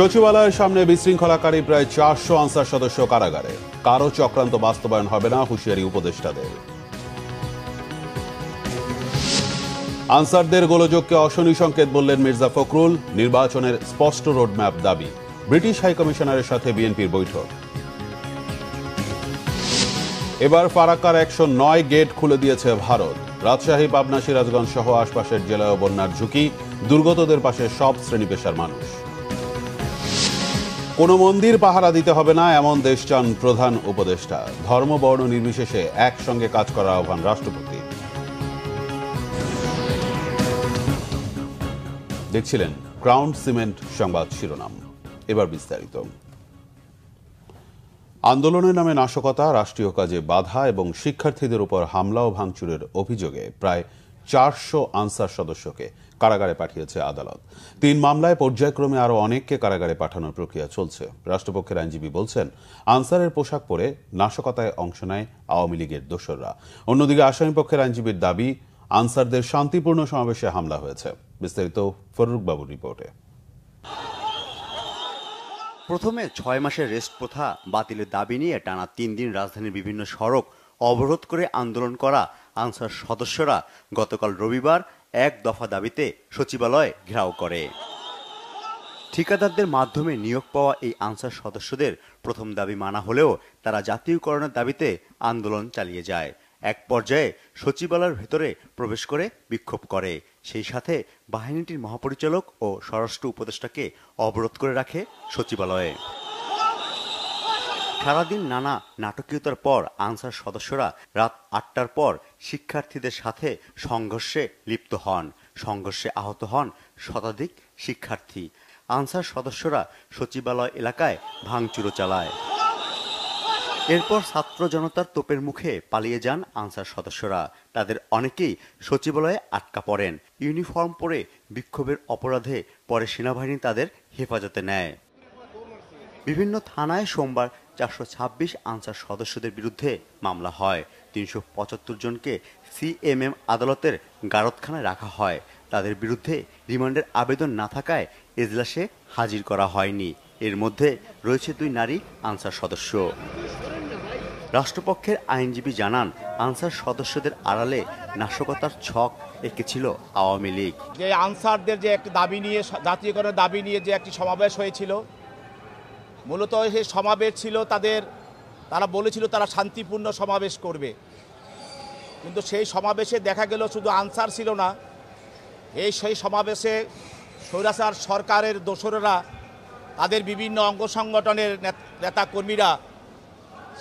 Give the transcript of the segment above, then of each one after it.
সচিবালয়ের সামনে বিশৃঙ্খলাকারী প্রায় 400 আনসার সদস্য কারাগারে। কারো চক্রান্ত বাস্তবায়ন হবে না, হুঁশিয়ারি উপদেষ্টাদের। আনসারদের গোলযোগকে অশনি সংকেত বললেন মির্জা ফখরুল। নির্বাচনের স্পষ্ট রোডম্যাপ দাবি। ব্রিটিশ হাইকমিশনারের সাথে বিএনপির বৈঠক। এবার ফারাক্কার 109 গেট খুলে দিয়েছে ভারত। রাজশাহী, পাবনা, সিরাজগঞ্জ সহ আশপাশের জেলায় বন্যার ঝুঁকি। দুর্গতদের পাশে সব শ্রেণী পেশার মানুষ। কোন মন্দির পাহারা দিতে হবে না, এমন দেশ চান প্রধান উপদেষ্টা। ধর্ম বর্ণ নির্বিশেষে একসঙ্গে কাজ করার আহ্বান রাষ্ট্রপতি। দেখছিলেন ক্রাউন সিমেন্ট সংবাদ শিরোনাম। এবার বিস্তারিত। আন্দোলনের নামে নাশকতা, রাষ্ট্রীয় কাজে বাধা এবং শিক্ষার্থীদের উপর হামলা ও ভাঙচুরের অভিযোগে প্রায় 400 আনসার সদস্যকে কারাগারে পাঠিয়েছে আদালত। 3 মামলায় পর্যায়ক্রমে আরও অনেককে কারাগারে পাঠানোর প্রক্রিয়া চলছে। রাষ্ট্রপক্ষের আইনজীবী বলছেন, আনসারের পোশাক পরে নাশকতায় অংশ নেয় আওয়ামী লীগের দোসররা। অন্যদিকে আসামিপক্ষের আইনজীবীর দাবি, আনসারদের শান্তিপূর্ণ সমাবেশে হামলা হয়েছে। বিস্তারিত ফররুক বাবুর রিপোর্টে। প্রথমে 6 মাসের রেস্ট প্রথা বাতিলের দাবি নিয়ে টানা 3 দিন রাজধানীর বিভিন্ন সড়ক অবরোধ করে আন্দোলন করা আনসার সদস্যরা গতকাল রবিবার এক দফা দাবিতে সচিবালয় ঘেরাও করে। ঠিকাদারদের মাধ্যমে নিয়োগ পাওয়া এই আনসার সদস্যদের প্রথম দাবি মানা হলেও তারা জাতীয়করণের দাবিতে আন্দোলন চালিয়ে যায়। এক পর্যায়ে সচিবালয়ের ভেতরে প্রবেশ করে বিক্ষোভ করে। সেই সাথে বাহিনীটির মহাপরিচালক ও স্বরাষ্ট্র উপদেষ্টাকে অবরোধ করে রাখে সচিবালয়ে। সারাদিন নানা নাটকীয়তার পর আনসার সদস্যরা রাত 8টার পর শিক্ষার্থীদের সাথে সংঘর্ষে লিপ্ত হন। সংঘর্ষে আহত হন শতাধিক শিক্ষার্থী। আনসার সদস্যরা সচিবালয় এলাকায় ভাঙচুরও চালায়। এরপর ছাত্র জনতার তোপের মুখে পালিয়ে যান আনসার সদস্যরা। তাদের অনেকেই সচিবালয়ে আটকা পড়েন। ইউনিফর্ম পরে বিক্ষোভের অপরাধে পরে সেনাবাহিনী তাদের হেফাজতে নেয়। বিভিন্ন থানায় সোমবার 426 আনসার সদস্যদের বিরুদ্ধে মামলা হয়। 375 জনকে সিএমএম আদালতের গারদখানায় রাখা হয়। তাদের বিরুদ্ধে রিমান্ডের আবেদন না থাকায় এজলাসে হাজির করা হয়নি। এর মধ্যে রয়েছে 2 নারী আনসার সদস্য। রাষ্ট্রপক্ষের আইনজীবী জানান, আনসার সদস্যদের আড়ালে নাশকতার ছক এঁকেছিল আওয়ামী লীগ। যে আনসারদের যে একটি দাবি নিয়ে, জাতীয়করণের দাবি নিয়ে যে একটি সমাবেশ হয়েছিল, মূলত সেই সমাবেশ ছিল তারা বলেছিল তারা শান্তিপূর্ণ সমাবেশ করবে। কিন্তু সেই সমাবেশে দেখা গেল শুধু আনসার ছিল না, সেই সমাবেশে স্বৈরাচার সরকারের দোসররা, তাদের বিভিন্ন অঙ্গ সংগঠনের নেতাকর্মীরা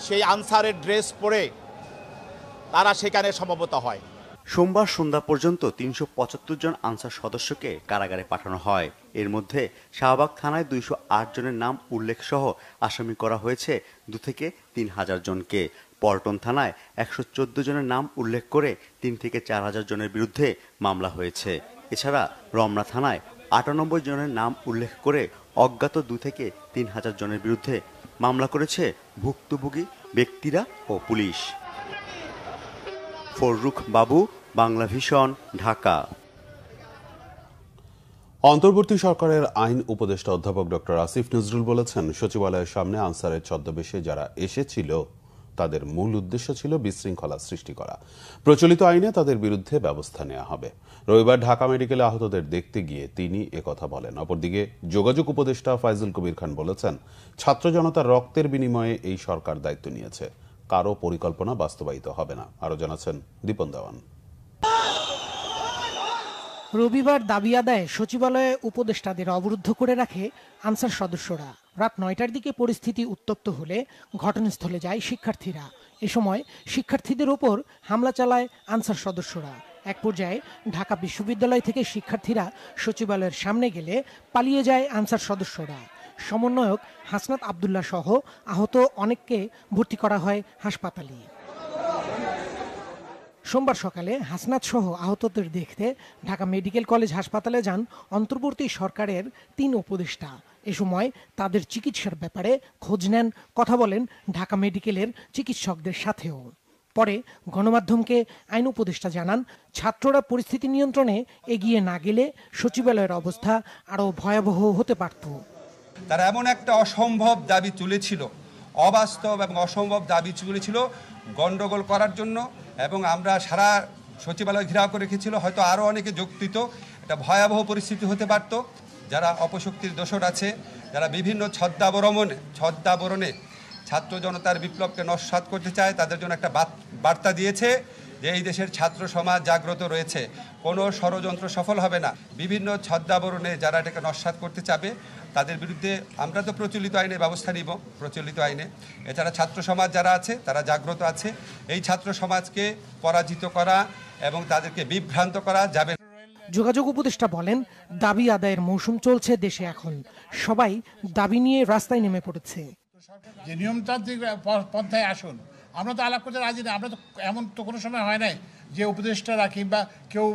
সেই আনসারের ড্রেস পরে তারা সেখানে সমবেত হয়। সোমবার সন্ধ্যা পর্যন্ত 375 জন আনসার সদস্যকে কারাগারে পাঠানো হয়। এর মধ্যে শাহবাগ থানায় 208 জনের নাম উল্লেখ সহ আসামি করা হয়েছে 2 থেকে 3,000 জনকে। পল্টন থানায় 114 জনের নাম উল্লেখ করে 3 থেকে 4,000 জনের বিরুদ্ধে মামলা হয়েছে। এছাড়া রমনা থানায় 98 জনের নাম উল্লেখ করে অজ্ঞাত 2 থেকে 3,000 জনের বিরুদ্ধে মামলা করেছে ভুক্তভোগী ব্যক্তিরা ও পুলিশ। ফররুক বাবু, বাংলা ভিশন, ঢাকা। অন্তর্বর্তী সরকারের আইন উপদেষ্টা অধ্যাপক ডক্টর আসিফ নজরুল বলেছেন, সচিবালয়ের সামনে আনসারের ছদ্মবেশে যারা এসেছিল তাদের মূল উদ্দেশ্য ছিল বিশৃঙ্খলা সৃষ্টি করা। প্রচলিত আইনে তাদের বিরুদ্ধে ব্যবস্থা নেওয়া হবে। রবিবার ঢাকা মেডিকেলে আহতদের দেখতে গিয়ে তিনি একথা বলেন। অপরদিকে যোগাযোগ উপদেষ্টা ফাইজুল কবির খান বলেছেন, ছাত্র জনতার রক্তের বিনিময়ে এই সরকার দায়িত্ব নিয়েছে, কারো পরিকল্পনা বাস্তবায়িত হবে না। আরো জানাচ্ছেন দীপন দেওয়ান। রবিবার দাবি আদায়ে সচিবালয়ে উপদেষ্টাদের অবরুদ্ধ করে রাখে আনসার সদস্যরা। রাত 9টার দিকে পরিস্থিতি উত্তপ্ত হলে ঘটনাস্থলে যায় শিক্ষার্থীরা। এ সময় শিক্ষার্থীদের ওপর হামলা চালায় আনসার সদস্যরা। এক পর্যায়ে ঢাকা বিশ্ববিদ্যালয় থেকে শিক্ষার্থীরা সচিবালয়ের সামনে গেলে পালিয়ে যায় আনসার সদস্যরা। সমন্বয়ক হাসনাত আবদুল্লাহ সহ আহত অনেককে ভর্তি করা হয় হাসপাতালে। সোমবার সকালে হাসনাত সহ আহতদের দেখতে ঢাকা মেডিকেল কলেজ হাসপাতালে যান অন্তর্বর্তী সরকারের 3 উপদেষ্টা। এ সময় তাদের চিকিৎসার ব্যাপারে খোঁজ নেন, কথা বলেন ঢাকা মেডিকেলের চিকিৎসকদের সাথেও। পরে গণমাধ্যমকে আইন উপদেষ্টা জানান, ছাত্ররা পরিস্থিতি নিয়ন্ত্রণে এগিয়ে না গেলে সচিবালয়ের অবস্থা আরও ভয়াবহ হতে পারত। তারা এমন একটা অসম্ভব দাবি তুলেছিল, অবাস্তব এবং অসম্ভব দাবি তুলেছিল গণ্ডগোল করার জন্য, এবং আমরা সারা সচিবালয় ঘেরাও করে রেখেছিল। হয়তো আরও অনেকে যোগ দিত, এটা ভয়াবহ পরিস্থিতি হতে পারত। যারা অপশক্তির দোসর আছে, যারা বিভিন্ন ছদ্মাবরণে ছাত্র জনতার বিপ্লবকে নস্যাৎ করতে চায়, তাদের জন্য একটা বার্তা দিয়েছে যে এই দেশের ছাত্র সমাজ জাগ্রত রয়েছে, কোনো ষড়যন্ত্র সফল হবে না। বিভিন্ন ছদ্মাবরণে যারা এটাকে নস্যাৎ করতে চাবে তাদের বিরুদ্ধে আমরা তো প্রচলিত আইনে ব্যবস্থা নিব, প্রচলিত আইনে। এছাড়া ছাত্র সমাজ যারা আছে তারা জাগ্রত আছে, এই ছাত্র সমাজকে পরাজিত করা এবং তাদেরকে বিভ্রান্ত করা যাবে। যোগাযোগ উপদেষ্টা বলেন, দাবি আদায়ের মৌসুম চলছে দেশে, এখন সবাই দাবি নিয়ে রাস্তায় নেমে পড়েছে। যে নিয়মতান্ত্রিক পন্থায় আসুন, আমরা তো আলাপ করতে রাজি না। আমরা তো এমন তো কোনো সময় হয় নাই যে উপদেষ্টারা কিংবা কেউ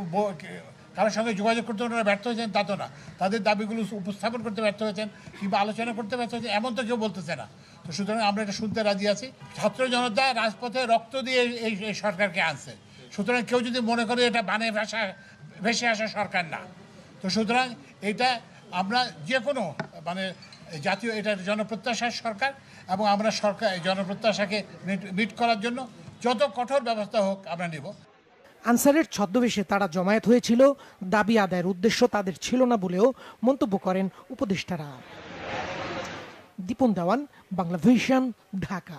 কারোর সঙ্গে যোগাযোগ করতে ওনারা ব্যর্থ হয়েছেন, তা তো না। তাদের দাবিগুলো উপস্থাপন করতে ব্যর্থ হয়েছেন কিংবা আলোচনা করতে ব্যর্থ হয়েছেন, এমন তো কেউ বলতেছে না। তো সুতরাং আমরা এটা শুনতে রাজি আছি। ছাত্র জনতা রাজপথে রক্ত দিয়ে এই সরকারকে আনছে। সুতরাং কেউ যদি মনে করে এটা বানে ভেসে আসা সরকার না, তো সুতরাং এটা আমরা যে কোনো জাতীয় এটা জনপ্রত্যাশার সরকার, এবং আমরা সরকার জনপ্রত্যাশাকে মিট করার জন্য যত কঠোর ব্যবস্থা হোক আমরা নেব। আনসারের ছদ্মবেশে তারা জমায়েত হয়েছিল, দাবি আদায়ের উদ্দেশ্য তাদের ছিল না বলেও মন্তব্য করেন উপদেষ্টারা। দীপন দেওয়ান, বাংলা ভিশন, ঢাকা।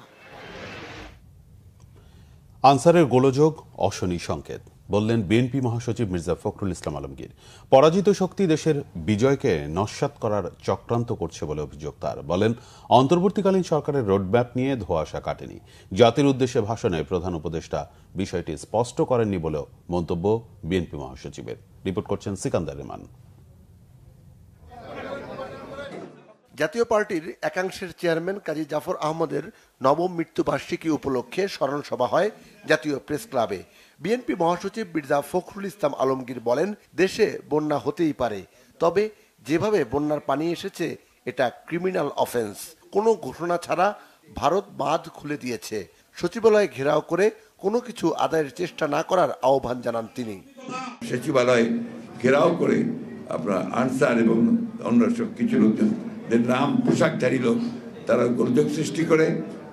আনসারের গোলযোগ অশনি সংকেত বললেন বিএনপি মহাসচিব মির্জা ফখরুল ইসলাম আলমগীর। পরাজিত শক্তি দেশের বিজয়কে নস্যাৎ করার চক্রান্ত করছে বলে অভিযোগ তার। বলেন, অন্তর্বর্তীকালীন সরকারের রোডম্যাপ নিয়ে ধোঁয়াশা কাটেনি। জাতির উদ্দেশ্যে ভাষণে প্রধান উপদেষ্টা বিষয়টি স্পষ্ট করেননি বলেও মন্তব্য বিএনপি মহাসচিবের। রিপোর্ট করছেন সিকান্দার রেমান। জাতীয় পার্টির একাংশের চেয়ারম্যান কাজী জাফর আহমদের নবম মৃত্যুবার্ষিকী উপলক্ষে স্মরণ সভা হয় জাতীয় প্রেস ক্লাবে। বিএনপি মহাসচিব মির্জা ফখরুল ইসলাম আলমগীর বলেন, দেশে বন্যা হতেই পারে, তবে যেভাবে বন্যার পানি এসেছে এটা ক্রিমিনাল অফেন্স। কোনো ঘোষণা ছাড়া ভারত বাঁধ খুলে দিয়েছে। সচিবালয় ঘেরাও করে কোনো কিছু আদায়ের চেষ্টা না করার আহ্বান জানান তিনি। সচিবালয় ঘেরাও করে আপনার আনসার এবং অন্য সব কিছু লোকজনদের নাম পোশাকধারী লোক তারা গোলযোগ সৃষ্টি করে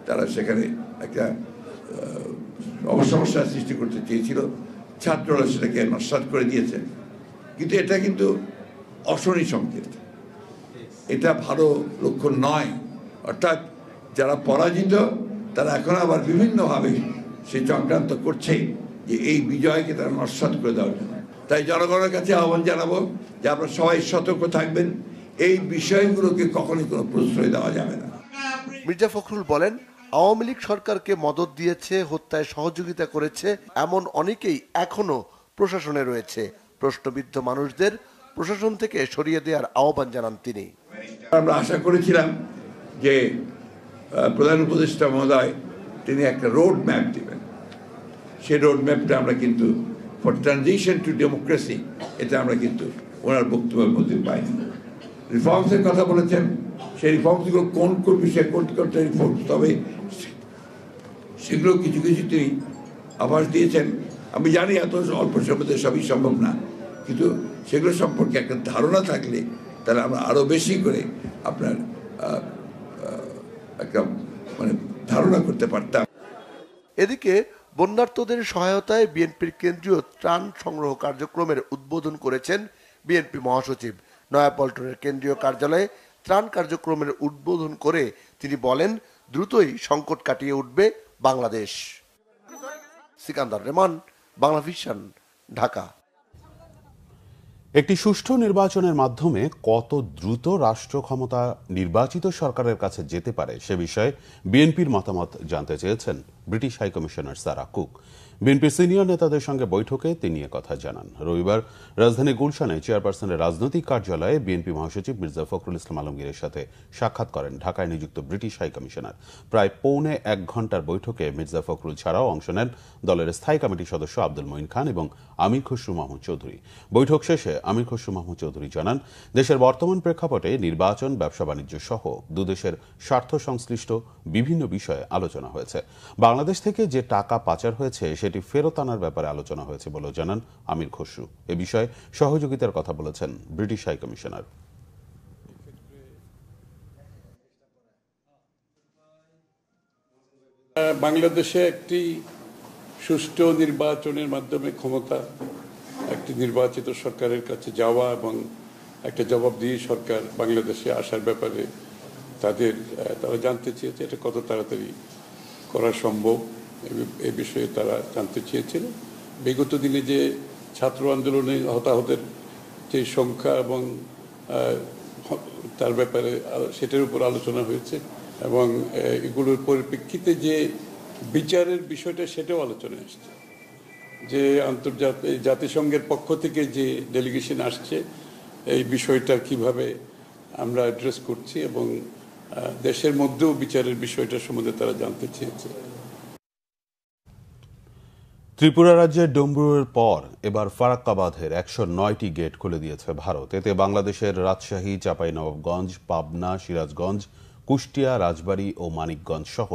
তারা সেখানে একটা সমস্যার সৃষ্টি করতে চেয়েছিল। ছাত্ররা সেটাকে নস্যাৎ করে দিয়েছে, কিন্তু এটা কিন্তু অশনি সংকেত, এটা ভালো লক্ষণ নয়। অর্থাৎ যারা পরাজিত তারা এখন আবার বিভিন্নভাবে সেই চক্রান্ত করছে যে এই বিজয়কে তারা নস্যাৎ করে দেওয়ার জন্য। তাই জনগণের কাছে আহ্বান জানাবো যে আপনারা সবাই সতর্ক থাকবেন, এই বিষয়গুলোকে কখনোই কোনো প্রশ্রয় দেওয়া যাবে না। মির্জা ফখরুল বলেন, আওয়ামী লীগ সরকারকে মদদ দিয়েছে, হত্যায় সহযোগিতা করেছে এমন অনেকেই এখনো প্রশাসনে রয়েছে। প্রশ্নবিদ্ধ মানুষদের প্রশাসন থেকে সরিয়ে দেওয়ার আহ্বান জানান তিনি। আমরা আশা করেছিলাম যে প্রধান উপদেষ্টা মহোদয় তিনি একটা রোড ম্যাপ দিবেন। সেই রোড ম্যাপটা আমরা কিন্তু ফর ট্রানজিশন টু ডেমোক্রেসি এটা আমরা কিন্তু ওনার বক্তব্যের মধ্যে পাইনি। রিফর্মসের কথা বলেছেন, সেই রিফর্মসগুলো কোন কোন বিষয়ে কোনটা রিফর্মস, তবে সেগুলো কিছু কিছু তিনি আভাস দিয়েছেন। আমি জানি এত অল্প সময়ে সবই সম্ভব না, কিন্তু সেগুলো সম্পর্কে একটা ধারণা থাকলে তাহলে আমরা আরও বেশি করে আপনার একটা ধারণা করতে পারতাম। এদিকে বন্যার্তদের সহায়তায় বিএনপির কেন্দ্রীয় ত্রাণ সংগ্রহ কার্যক্রমের উদ্বোধন করেছেন বিএনপি মহাসচিব। নয়াপল্টনের কেন্দ্রীয় কার্যালয়ে ত্রাণ কার্যক্রমের উদ্বোধন করে তিনি বলেন, দ্রুতই সংকট কাটিয়ে উঠবে বাংলাদেশ। সিকান্দার রেমান, বাংলা ভিশন, ঢাকা। একটি সুষ্ঠু নির্বাচনের মাধ্যমে কত দ্রুত রাষ্ট্র ক্ষমতা নির্বাচিত সরকারের কাছে যেতে পারে সে বিষয়ে বিএনপির মতামত জানতে চেয়েছেন ব্রিটিশ হাইকমিশনার সারা কুক। বিএনপির সিনিয়র নেতাদের সঙ্গে বৈঠকে তিনি একথা জানান। রবিবার রাজধানী গুলশানে চেয়ারপারসনের রাজনৈতিক কার্যালয়ে বিএনপি মহাসচিব মির্জা ফখরুল ইসলাম আলমগীরের সাথে সাক্ষাৎ করেন ঢাকায় নিযুক্ত ব্রিটিশ হাইকমিশনার। প্রায় পৌনে 1 ঘণ্টার বৈঠকে মির্জা ফখরুল ছাড়াও অংশ নেন দলের স্থায়ী কমিটির সদস্য আব্দুল মঈন খান এবং আমির খসরু মাহমুদ চৌধুরী। বৈঠক শেষে আমির খসরু মাহমুদ চৌধুরী জানান, দেশের বর্তমান প্রেক্ষাপটে নির্বাচন, ব্যবসা বাণিজ্য সহ দুদেশের স্বার্থ সংশ্লিষ্ট বিভিন্ন বিষয়ে আলোচনা হয়েছে। বাংলাদেশ থেকে যে টাকা পাচার হয়েছে সেটি ফেরত আনার ব্যাপারে আলোচনা হয়েছে বলেও জানান আমির খসরু। এ বিষয়ে সহযোগিতার কথা বলেছেন ব্রিটিশ হাইকমিশনার। বাংলাদেশে একটি সুষ্ঠু নির্বাচনের মাধ্যমে ক্ষমতা একটি নির্বাচিত সরকারের কাছে যাওয়া এবং একটা জবাবদিহি সরকার বাংলাদেশে আসার ব্যাপারে তারা জানতে চেয়েছে এটা কত তাড়াতাড়ি করা সম্ভব এ বিষয়ে তারা জানতে চেয়েছিল। বিগত দিনে যে ছাত্র আন্দোলনে হতাহতের যে সংখ্যা এবং তার ব্যাপারে সেটার উপর আলোচনা হয়েছে এবং এগুলোর পরিপ্রেক্ষিতে যে বিচারের বিষয়টা সেটাও আলোচনায় আসছে। যে জাতিসংঘের পক্ষ থেকে যে ডেলিগেশন আসছে এই বিষয়টা কিভাবে আমরা অ্যাড্রেস করছি এবং দেশের মধ্যেও বিচারের বিষয়টা সম্বন্ধে তারা জানতে চেয়েছে। ত্রিপুরা রাজ্যের ডুমরুরের পর এবার ফারাক্কাবাধের ১০৯টি গেট খুলে দিয়েছে ভারত। এতে বাংলাদেশের রাজশাহী, চাঁপাইনবাবগঞ্জ, পাবনা, সিরাজগঞ্জ, কুষ্টিয়া, রাজবাড়ী ও মানিকগঞ্জ সহ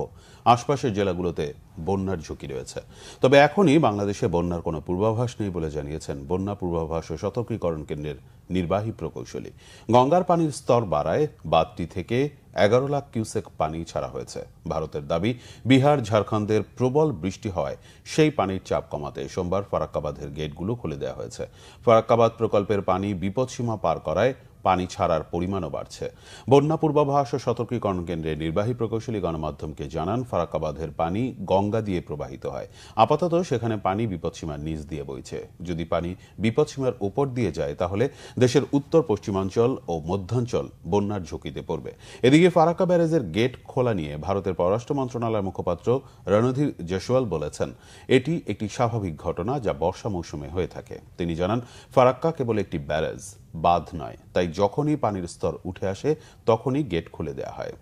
আশপাশের জেলাগুলোতে বন্যার ঝুঁকি রয়েছে। তবে এখনই বাংলাদেশে বন্যার কোনো পূর্বাভাস নেই বলে জানিয়েছেন বন্যা পূর্বাভাস ও সতর্কীকরণ কেন্দ্রের নির্বাহী প্রকৌশলী। গঙ্গার পানির স্তর বাড়ায় বাঁধটি থেকে ১১ লাখ কিউসেক পানি ছাড়া হয়েছে। ভারতের দাবি, বিহার, ঝাড়খণ্ডের প্রবল বৃষ্টি হওয়ায় সেই পানির চাপ কমাতে সোমবার ফারাক্কাবাধের গেটগুলো খুলে দেওয়া হয়েছে। ফারাক্কাবাদ প্রকল্পের পানি বিপদসীমা পার করায় পানি ছাড়ার পরিমাণও বাড়ছে। বন্যা পূর্বাভাস ও সতর্কীকরণ কেন্দ্রের নির্বাহী প্রকৌশলী গণমাধ্যমকে জানান, ফারাক্কাবাধের পানি গঙ্গা দিয়ে প্রবাহিত হয়। আপাতত সেখানে পানি বিপদসীমার নিচ দিয়ে বইছে। যদি পানি বিপদসীমার উপর দিয়ে যায় তাহলে দেশের উত্তর পশ্চিমাঞ্চল ও মধ্যাঞ্চল বন্যার ঝুঁকিতে পড়বে। এদিকে ফারাক্কা ব্যারেজের গেট খোলা নিয়ে ভারতের পররাষ্ট্র মন্ত্রণালয়ের মুখপাত্র রণধীর জয়সওয়াল বলেছেন, এটি একটি স্বাভাবিক ঘটনা যা বর্ষা মৌসুমে হয়ে থাকে। তিনি জানান, ফারাক্কা কেবল একটি ব্যারেজ, বাঁধ নয়, তাই যখনই পানির স্তর উঠে আসে তখনই গেট খুলে দেওয়া হয়।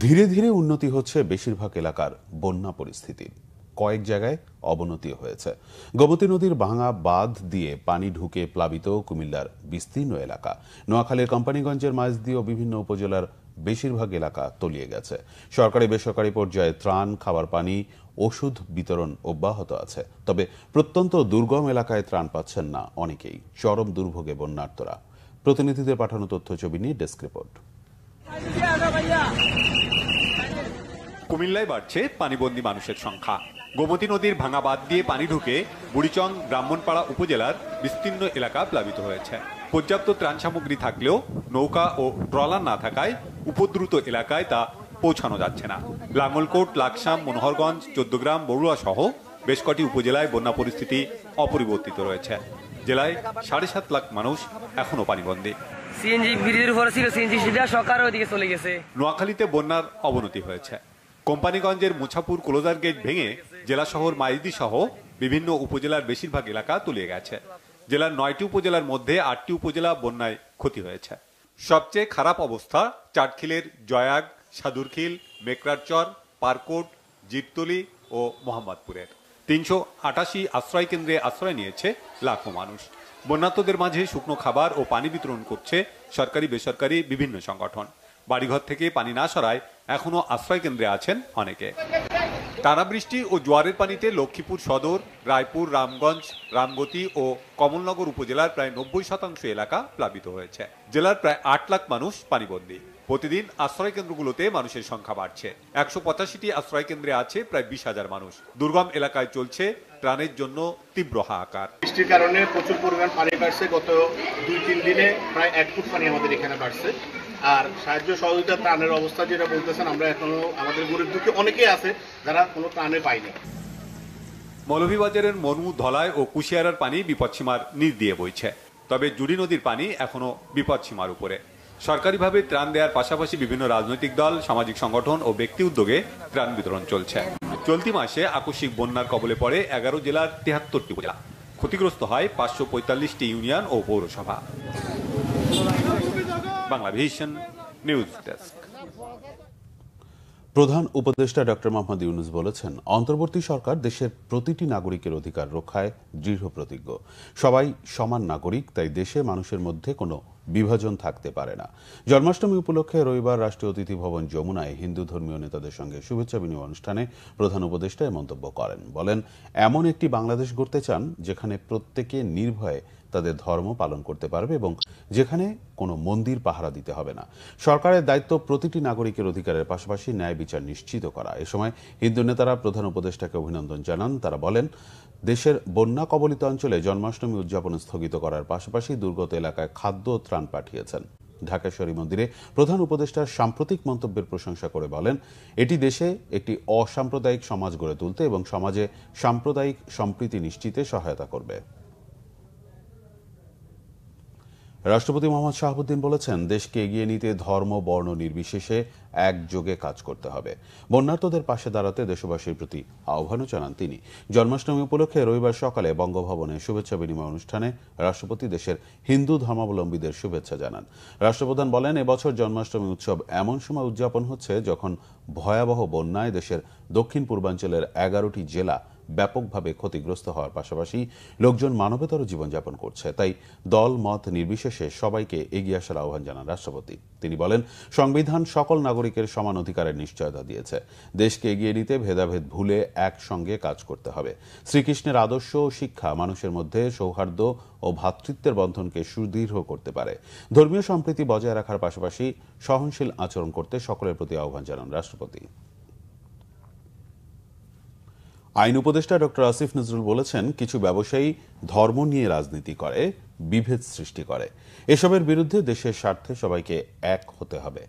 ধীরে ধীরে উন্নতি হচ্ছে বেশিরভাগ এলাকার বন্যা পরিস্থিতি। কয়েক জায়গায় অবনতি হয়েছে। গোমতী নদীর ভাঙা বাঁধ দিয়ে পানি ঢুকে প্লাবিত কুমিল্লার বিস্তীর্ণ এলাকা। নোয়াখালীর কোম্পানিগঞ্জের মাঝদিহ বিভিন্ন উপজেলার বেশিরভাগ এলাকা তলিয়ে গেছে। সরকারি বেসরকারি পর্যায়ে ত্রাণ, খাবার পানি, ওষুধ বিতরণ অব্যাহত আছে। তবে প্রত্যন্ত দুর্গম এলাকায় ত্রাণ পাচ্ছেন না অনেকেই। চরম দুর্ভোগে বন্যার্তরা। প্রতিনিধিদের পাঠানো তথ্য ছবি নিয়ে ডেস্ক রিপোর্ট। কুমিল্লায় বাড়ছে পানিবন্দী মানুষের সংখ্যা। গোমতী নদীর ভাঙা বাঁধ দিয়ে পানি ঢুকে বুড়িচং, ব্রাহ্মণপাড়া উপজেলার বিস্তীর্ণ এলাকা প্লাবিত হয়েছে। পর্যাপ্ত ত্রাণ সামগ্রী থাকলেও নৌকা ও ট্রলার না থাকায় উপদ্রুত এলাকায় তা পৌঁছানো যাচ্ছে না। লাঙ্গলকোট, লাকসাম, মনোহরগঞ্জ, চৌদ্দগ্রাম, বড়ুয়া সহ বেশ কটি উপজেলায় বন্যা পরিস্থিতি অপরিবর্তিত রয়েছে। জেলায় ৭.৫ লাখ মানুষ এখনো পানিবন্দী। সিএনজি ব্রিজের উপরে ছিল, সিএনজি সিধা সরকার ওইদিকে চলে গেছে। নোয়াখালীতে বন্যার অবনতি হয়েছে। কোম্পানিগঞ্জের মুছাপুর ক্লোজার গেট ভেঙে জেলা শহর মাইজদি সহ বিভিন্ন উপজেলার বেশিরভাগ এলাকা তলিয়ে গেছে। জেলার ৯টি উপজেলার মধ্যে ৮টি উপজেলা বন্যায় ক্ষতি হয়েছে। সবচেয়ে খারাপ অবস্থা চাটখিলের জয়াগ, সাদুরখিল, মেকরারচর, পারকোট, জিরতলি ও মোহাম্মদপুরের। ৩৮৮ আশ্রয় কেন্দ্রে আশ্রয় নিয়েছে লাখো মানুষ। বন্যার্তদের মাঝে শুকনো খাবার ও পানি বিতরণ করছে সরকারি বেসরকারি বিভিন্ন সংগঠন। বাড়িঘর থেকে পানি না সরায় এখনো আশ্রয় কেন্দ্রে আছেন অনেকে। টানা বৃষ্টি ও জোয়ারের পানিতে লক্ষ্মীপুর সদর, রায়পুর, রামগঞ্জ, রামগতি ও কমলনগর উপজেলার প্রায় ৯০% এলাকা প্লাবিত হয়েছে। জেলার প্রায় ৮ লাখ মানুষ পানিবন্দী। প্রতিদিন আশ্রয় কেন্দ্রগুলোতে মানুষের সংখ্যা বাড়ছে। ১৮৫টি আশ্রয় কেন্দ্রে আছে প্রায় ২০,০০০ মানুষ। দুর্গম এলাকায় চলছে ত্রাণের জন্য তীব্র হাহাকার। বৃষ্টির কারণে প্রচুর পরিমাণ পানি বাড়ছে। গত ২-৩ দিনে প্রায় ১ ফুট পানি আমাদের এখানে বাড়ছে। আর সাহায্য সহযোগিতা ত্রাণের অবস্থা যেটা বলতেছেন, আমরা এখনো আমাদের গরিব দুঃখী অনেকেই আছে যারা কোনো ত্রাণে পায়নি। মৌলভীবাজারের মনু, ধলাই ও কুশিয়ারার পানি বিপদসীমার নিচ দিয়ে বইছে। তবে জুড়ি নদীর পানি এখনো বিপদসীমার উপরে। সরকারিভাবে ত্রাণ দেওয়ার পাশাপাশি বিভিন্ন রাজনৈতিক দল, সামাজিক সংগঠন ও ব্যক্তি উদ্যোগে ত্রাণ বিতরণ চলছে। চলতি মাসে আকস্মিক বন্যার কবলে পড়ে ১১ জেলার ৭৩টি উপজেলা। ক্ষতিগ্রস্ত হয় ৫৪৫টি ইউনিয়ন ও পৌরসভা। Bangla vision news desk. প্রধান উপদেষ্টা ডক্টর মোহাম্মদ ইউনূস বলেছেন, অন্তর্বর্তী সরকার দেশের প্রতিটি নাগরিকের অধিকার রক্ষায় দৃঢ় প্রতিজ্ঞ। সবাই সমান নাগরিক, তাই দেশে মানুষের মধ্যে কোনো বিভাজন থাকতে পারে না। জন্মাষ্টমী উপলক্ষে রবিবার রাষ্ট্রীয় অতিথি ভবন যমুনায় হিন্দু ধর্মীয় নেতাদের সঙ্গে শুভেচ্ছা বিনিময় অনুষ্ঠানে প্রধান উপদেষ্টা এ মন্তব্য করেন। বলেন, এমন একটি বাংলাদেশ গড়তে চান যেখানে প্রত্যেকে নির্ভয়ে তাদের ধর্ম পালন করতে পারবে এবং যেখানে কোনো মন্দির পাহারা দিতে হবে না। সরকারের দায়িত্ব প্রতিটি নাগরিকের অধিকারের পাশাপাশি ন্যায় বিচার নিশ্চিত করা। এ সময় হিন্দু নেতারা প্রধান উপদেষ্টাকে অভিনন্দন জানান। তারা বলেন, দেশের বন্যা কবলিত অঞ্চলে জন্মাষ্টমী উদযাপন স্থগিত করার পাশাপাশি দুর্গত এলাকায় খাদ্য ও ত্রাণ পাঠিয়েছেন। ঢাকেশ্বরী মন্দিরে প্রধান উপদেষ্টার সাম্প্রতিক মন্তব্যের প্রশংসা করে বলেন, এটি দেশে একটি অসাম্প্রদায়িক সমাজ গড়ে তুলতে এবং সমাজে সাম্প্রদায়িক সম্প্রীতি নিশ্চিতে সহায়তা করবে। রাষ্ট্রপতি মোহাম্মদ শাহাবুদ্দিন বলেছেন, দেশকে এগিয়ে নিতে ধর্ম বর্ণ নির্বিশেষে একযোগে কাজ করতে হবে। বন্যার্তদের পাশে দাঁড়াতে দেশবাসীর প্রতি আহ্বানও জানান তিনি। জন্মাষ্টমী উপলক্ষে রবিবার সকালে বঙ্গভবনে শুভেচ্ছা বিনিময় অনুষ্ঠানে রাষ্ট্রপতি দেশের হিন্দু ধর্মাবলম্বীদের শুভেচ্ছা জানান। রাষ্ট্রপ্রধান বলেন, এবছর জন্মাষ্টমী উৎসব এমন সময় উদযাপন হচ্ছে যখন ভয়াবহ বন্যায় দেশের দক্ষিণ পূর্বাঞ্চলের 11টি জেলা ব্যাপকভাবে ক্ষতিগ্রস্ত হওয়ার পাশাপাশি লোকজন মানবেতর জীবনযাপন করছে। তাই দল মত নির্বিশেষে সবাইকে এগিয়ে আসার আহ্বান জানান রাষ্ট্রপতি। তিনি বলেন, সংবিধান সকল নাগরিকের সমান অধিকারের নিশ্চয়তা দিয়েছে। দেশকে এগিয়ে নিতে ভেদাভেদ ভুলে একসঙ্গে কাজ করতে হবে। শ্রীকৃষ্ণের আদর্শ ও শিক্ষা মানুষের মধ্যে সৌহার্দ্য ও ভ্রাতৃত্বের বন্ধনকে সুদৃঢ় করতে পারে। ধর্মীয় সম্প্রীতি বজায় রাখার পাশাপাশি সহনশীল আচরণ করতে সকলের প্রতি আহ্বান জানান রাষ্ট্রপতি। আইন উপদেষ্টা ডক্টর আসিফ নজরুল বলেছেন, কিছু ব্যবসায়ী ধর্ম নিয়ে রাজনীতি করে, বিভেদ সৃষ্টি করে। এসবের বিরুদ্ধে দেশের স্বার্থে সবাইকে এক হতে হবে।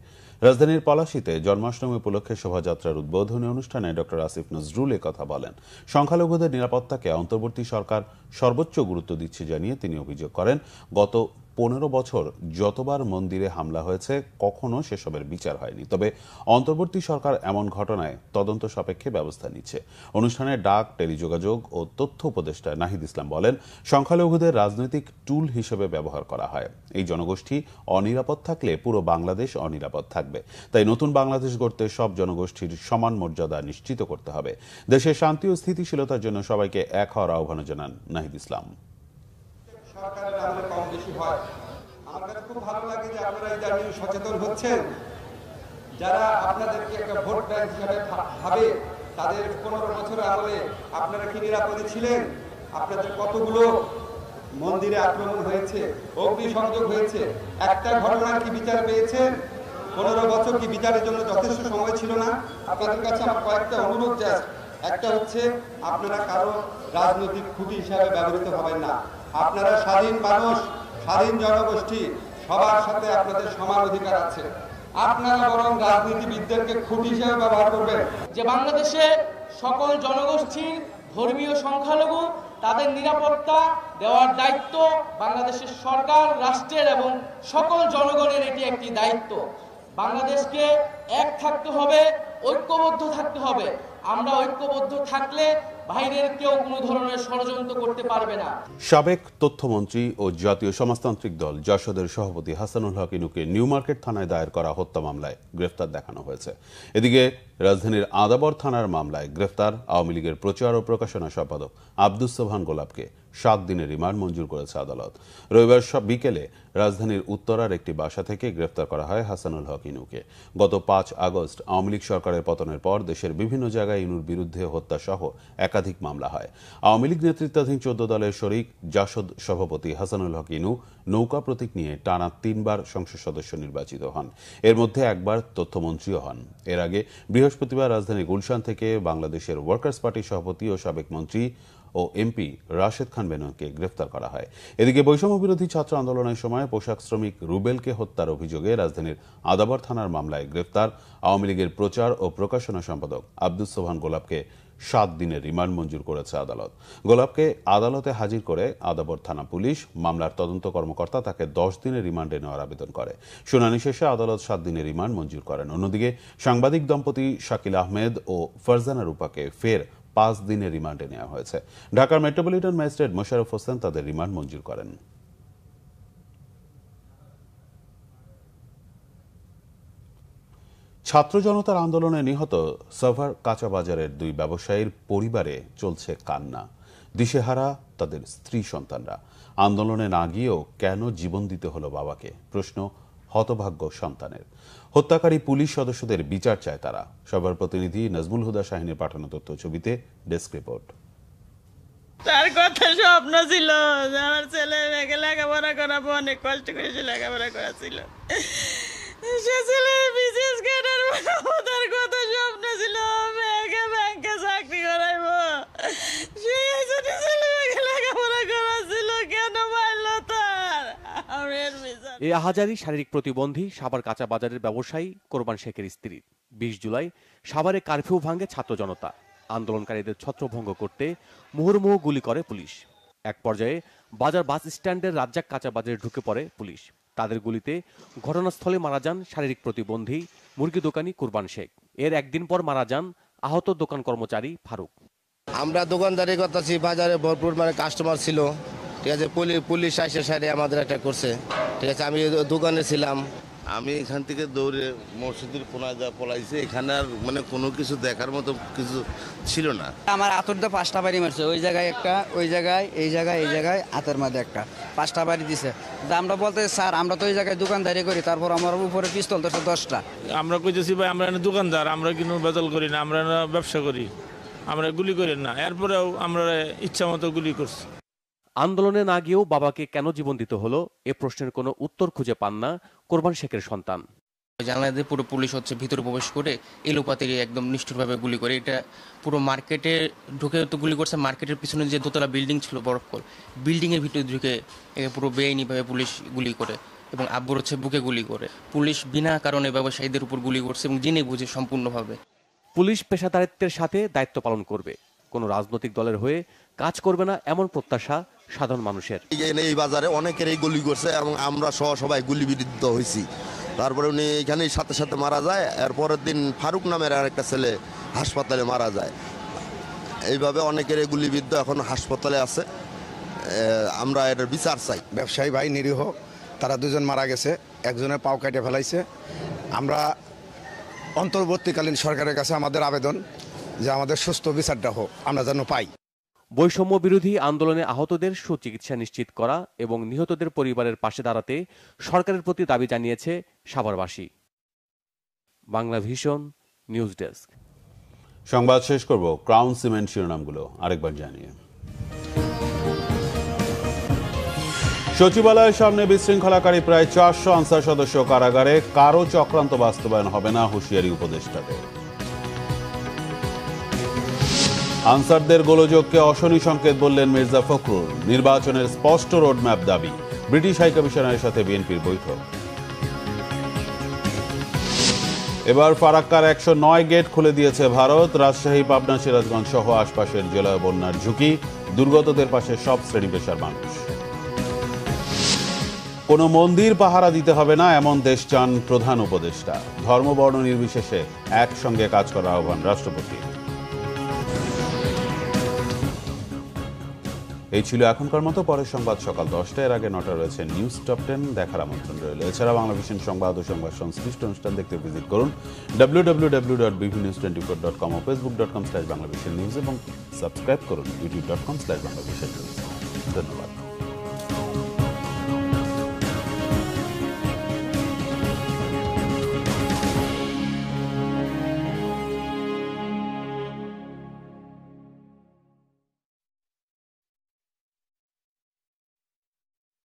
রাজধানীর পলাশীতে জন্মাষ্টমী উপলক্ষে শোভাযাত্রার উদ্বোধনী অনুষ্ঠানে ডক্টর আসিফ নজরুল কথা বলেন। সংখ্যালঘুদের নিরাপত্তাকে অন্তর্বর্তী সরকার সর্বোচ্চ গুরুত্ব দিচ্ছে জানিয়ে তিনি অভিযোগ করেন, গত 15 বছর যতবার মন্দিরে হামলা হয়েছে কখনো সেসবের বিচার হয়নি। তবে অন্তর্বর্তী সরকার এমন ঘটনায় তদন্ত সাপেক্ষে ব্যবস্থা নিচ্ছে। অনুষ্ঠানে ডাক, টেলিযোগাযোগ ও তথ্য উপদেষ্টা নাহিদ ইসলাম বলেন, সংখ্যালঘুদের রাজনৈতিক টুল হিসেবে ব্যবহার করা হয়। এই জনগোষ্ঠী অনিরাপদ থাকলে পুরো বাংলাদেশ অনিরাপদ থাকবে। তাই নতুন বাংলাদেশ গড়তে সব জনগোষ্ঠীর সমান মর্যাদা নিশ্চিত করতে হবে। দেশের শান্তি ও স্থিতিশীলতার জন্য সবাইকে এক হওয়ার আহ্বান জানান নাহিদ ইসলাম। সরকারের আমলে কম বেশি হয়। আমার কাছে খুব ভালো লাগে যে আপনারা এই জাতীয় সচেতন হচ্ছেন। যারা আপনাদেরকে একটা ভোট ব্যাংক হিসাবে ভাবে, তাদের 15 বছরের আমলে আপনারা কি নিরাপদে ছিলেন? আপনাদের কতগুলো মন্দিরে আক্রমণ হয়েছে, অগ্নিসংযোগ হয়েছে, একটা ঘটনার কি বিচার পেয়েছেন? 15 বছর কি বিচারের জন্য যথেষ্ট সময় ছিল না? আপনাদের কাছে আমার কয়েকটা অনুরোধ জাস্ট। একটা হচ্ছে, আপনারা কারো রাজনৈতিক খুঁটি হিসাবে ব্যবহৃত হবেন না। আপনারা স্বাধীন মানুষ, স্বাধীন জনগোষ্ঠী, সবার সাথে আপনাদের সমান অধিকার আছে। আপনারা বরং রাজনীতিবিদদেরকে খুঁটি হিসেবে ব্যবহার করবেন। যে বাংলাদেশে সকল জনগোষ্ঠীর ধর্মীয় সংখ্যালঘু তাদের নিরাপত্তা দেওয়ার দায়িত্ব বাংলাদেশের সরকার, রাষ্ট্রের এবং সকল জনগণের এটি একটি দায়িত্ব। বাংলাদেশকে এক থাকতে হবে, ঐক্যবদ্ধ থাকতে হবে। আমরা ঐক্যবদ্ধ থাকলে বাইরের কেউ কোনো ধরনের ষড়যন্ত্র করতে পারবে না। সাবেক তথ্যমন্ত্রী ও জাতীয় সমাজতান্ত্রিক দল জাসদের সভাপতি হাসানুল হক ইনুকে নিউ মার্কেট থানায় দায়ের করা হত্যা মামলায় গ্রেফতার দেখানো হয়েছে। এদিকে রাজধানীর আদাবর থানার মামলায় গ্রেফতার আওয়ামী লীগের প্রচার ও প্রকাশনা সম্পাদক আব্দুস সোবহান গোলাপকে 7 দিনের রিমান্ড মঞ্জুর করেছে আদালত। রবিবার বিকেলে রাজধানীর উত্তরার একটি বাসা থেকে গ্রেফতার করা হয় হাসানুল হক ইনুকে। গত 5 আগস্ট আওয়ামী লীগ সরকারের পতনের পর দেশের বিভিন্ন জায়গায় ইনুর বিরুদ্ধে হত্যা সহ একাধিক মামলা হয়। আওয়ামী লীগ নেতৃত্বাধীন 14 দলের শরিক জাসদ সভাপতি হাসানুল হক ইনু নৌকা প্রতীক নিয়ে টানা 3 বার সংসদ সদস্য নির্বাচিত হন। এর মধ্যে একবার তথ্যমন্ত্রীও হন। এর আগে বৃহস্পতিবার রাজধানী গুলশান থেকে বাংলাদেশের ওয়ার্কার্স পার্টির সভাপতি ও সাবেক মন্ত্রী ও এমপি রাশেদ খান বেনকে গ্রেফতার করা হয়। এদিকে বৈষম্য বিরোধী ছাত্র আন্দোলনের সময় পোশাক শ্রমিক রুবেলকে হত্যার অভিযোগে রাজধানীর আদাবর থানার মামলায় গ্রেফতার আওয়ামী লীগের প্রচার ও প্রকাশনা সম্পাদক আব্দুস সোবহান গোলাপকে 7 দিনের রিমান্ড মঞ্জুর করেছে আদালত। গোলাপকে আদালতে হাজির করে আদাবর থানা পুলিশ মামলার তদন্ত কর্মকর্তা তাকে 10 দিনের রিমান্ডে নেওয়ার আবেদন করে। শুনানি শেষে আদালত 7 দিনের রিমান্ড মঞ্জুর করেন। অন্যদিকে সাংবাদিক দম্পতি শাকিল আহমেদ ও ফারজানা রূপাকে ফের 5 দিনের রিমান্ডে নেওয়া হয়েছে। ঢাকার মেট্রোপলিটন ম্যাজিস্ট্রেট মোশাররফ হোসেন তাদের রিমান্ড মঞ্জুর করেন। ছাত্র জনতার আন্দোলনে নিহত সাভার কাঁচা বাজারের 2 ব্যবসায়ীর পরিবারে চলছে কান্না। দিশেহারা তাদের স্ত্রী সন্তানরা। আন্দোলনে না গিয়েও কেন জীবন দিতে হলো বাবাকে? প্রশ্ন হতভাগ্য সন্তানের। হত্যাকারী পুলিশ সদস্যদের বিচার চায় তারা। সবার প্রতিনিধি নাজমুল হুদা শাহিনের পাঠানো তথ্য ছবিতে ডেস্ক রিপোর্ট। তার কথা স্বপ্ন ছিল আমার ছেলে মেয়েকে লেখাপড়া করাবো, অনেক কষ্ট করে সে লেখাপড়া করা ছিল। সে ছেলে বিশেষ ক্যাডার, তার কথা স্বপ্ন ছিল মেয়েকে ব্যাংকে চাকরি করাইবো। সে ছেলে মেয়েকে লেখাপড়া করা ছিল, কেন মারল তার? এই আহাজারি শারীরিক প্রতিবন্ধী সাভার কাঁচা বাজারের ব্যবসায়ী কোরবান শেখের স্ত্রী। 20 জুলাই সাভারে কারফিউ ভাঙে ছাত্র জনতা। আন্দোলনকারীদের ছত্রভঙ্গ করতে মুহুর্মুহু গুলি করে পুলিশ। এক পর্যায়ে বাজার বাস স্ট্যান্ডের রাজ্জাক কাঁচা বাজারে ঢুকে পড়ে পুলিশ। তাদের গুলিতে ঘটনাস্থলে মারা যান শারীরিক প্রতিবন্ধী মুরগি দোকানি কোরবান শেখ। এর একদিন পর মারা যান আহত দোকান কর্মচারী ফারুক। আমরা দোকানদারি করতেছি, বাজারে ভরপুর কাস্টমার ছিল, ঠিক আছে। পুলিশ আইসে সাইডে আমাদের একটা করছে, ঠিক আছে। আমি দোকানে ছিলাম, আমি এখান থেকে দৌড়ে মসজিদের কোনায় যা পলাইছে, এখানে আর কোনো কিছু দেখার মতো কিছু ছিল না। আমার আতরটা 5টা বাড়ি মারছে, ওই জায়গায় একটা, ওই জায়গায়, এই জায়গায় হাতের মধ্যে একটা, 5টা বাড়ি দিছে। আমরা বলতে স্যার আমরা তো ওই জায়গায় দোকানদারি করি, তারপর আমার উপরে পিস্তল ধরছে 10টা। আমরা কইতেছি ভাই আমরা দোকানদার, আমরা কিন্তু বেদল করি না, আমরা ব্যবসা করি, আমরা গুলি করি না। এরপরেও আমরা ইচ্ছা মতো গুলি করছি। আন্দোলনে না গিয়েও বাবাকে কেন জীবন দিতে হলো এ প্রশ্নের কোনো উত্তর খুঁজে পান না কোরবান শেখের সন্তান। জানলা দিয়ে পুরো পুলিশ ভিতরে প্রবেশ করে এলোপাতি একদম নিষ্ঠুরভাবে গুলি করে। এটা পুরো মার্কেটে ঢুকে তো গুলি করছে। মার্কেটের পিছনে যে দোতলা বিল্ডিং ছিল বরফকল, বিল্ডিংয়ের ভিতরে ঢুকে পুরো বেআইনিভাবে পুলিশ গুলি করে এবং আব্বুর বুকে গুলি করে। পুলিশ বিনা কারণে ব্যবসায়ীদের উপর গুলি করছে এবং জেনে বুঝে সম্পূর্ণভাবে। পুলিশ পেশাদারিত্বের সাথে দায়িত্ব পালন করবে, কোনো রাজনৈতিক দলের হয়ে কাজ করবে না, এমন প্রত্যাশা সাধারণ মানুষের। এই বাজারে অনেকেরই গুলি করছে এবং আমরা সবাই গুলিবিদ্ধ হয়েছি। তারপরে উনি এখানেই সাথে সাথে মারা যায়। এরপরের দিন ফারুক নামের আরেকটা ছেলে হাসপাতালে মারা যায়। এইভাবে অনেকেরই গুলিবিদ্ধ এখন হাসপাতালে আছে। আমরা এর বিচার চাই। ব্যবসায়ী ভাই নিরীহ, তারা দুজন মারা গেছে, একজনের পাও কেটে ফেলাইছে। আমরা অন্তর্বর্তীকালীন সরকারের কাছে আমাদের আবেদন যে আমাদের সুস্থ বিচারটা হোক, আমরা যেন পাই। বৈষম্য বিরোধী আন্দোলনে আহতদের সুচিকিৎসা নিশ্চিত করা এবং নিহতদের পরিবারের পাশে দাঁড়াতে সরকারের প্রতি দাবি জানিয়েছে সাভারবাসী। Bangla vision news desk. সংবাদ শেষ করব ক্রাউন সিমেন্ট শিরোনামগুলো আরেকবার জানিয়ে। সচিবালয়ের সামনে বিশৃঙ্খলাকারী প্রায় 400 আনসার সদস্য কারাগারে, কারো চক্রান্ত বাস্তবায়ন হবে না, হুঁশিয়ারি উপদেষ্টাদের। আনসারদের গোলযোগকে অশনি সংকেত বললেন মির্জা ফখরুল। নির্বাচনের স্পষ্ট রোডম্যাপ দাবি, ব্রিটিশ হাইকমিশনারের সাথে বিএনপির বৈঠক। এবার ফারাক্কার 109 গেট খুলে দিয়েছে ভারত। রাজশাহী, পাবনা, সিরাজগঞ্জ সহ আশপাশের জেলায় বন্যার ঝুঁকি, দুর্গতদের পাশে সব শ্রেণী পেশার মানুষ। কোনো মন্দির পাহারা দিতে হবে না, এমন দেশ চান প্রধান উপদেষ্টা। ধর্মবর্ণ নির্বিশেষে একসঙ্গে কাজ করার আহ্বান রাষ্ট্রপতি। এই ছিল এখনকার মতো। পরের সংবাদ সকাল 10টা, এর আগে 9টা রয়েছে নিউজ টপ 10 দেখার আমন্ত্রণ রইল। এছাড়া বাংলা ভিশন সংবাদ ও সংবাদ সংশ্লিষ্ট অনুষ্ঠান দেখতে ভিজিট করুন www.bvnews24.com ও facebook.com/banglavishnnews এবং সাবস্ক্রাইব করুন youtube.com/banglavishnnews। ধন্যবাদ।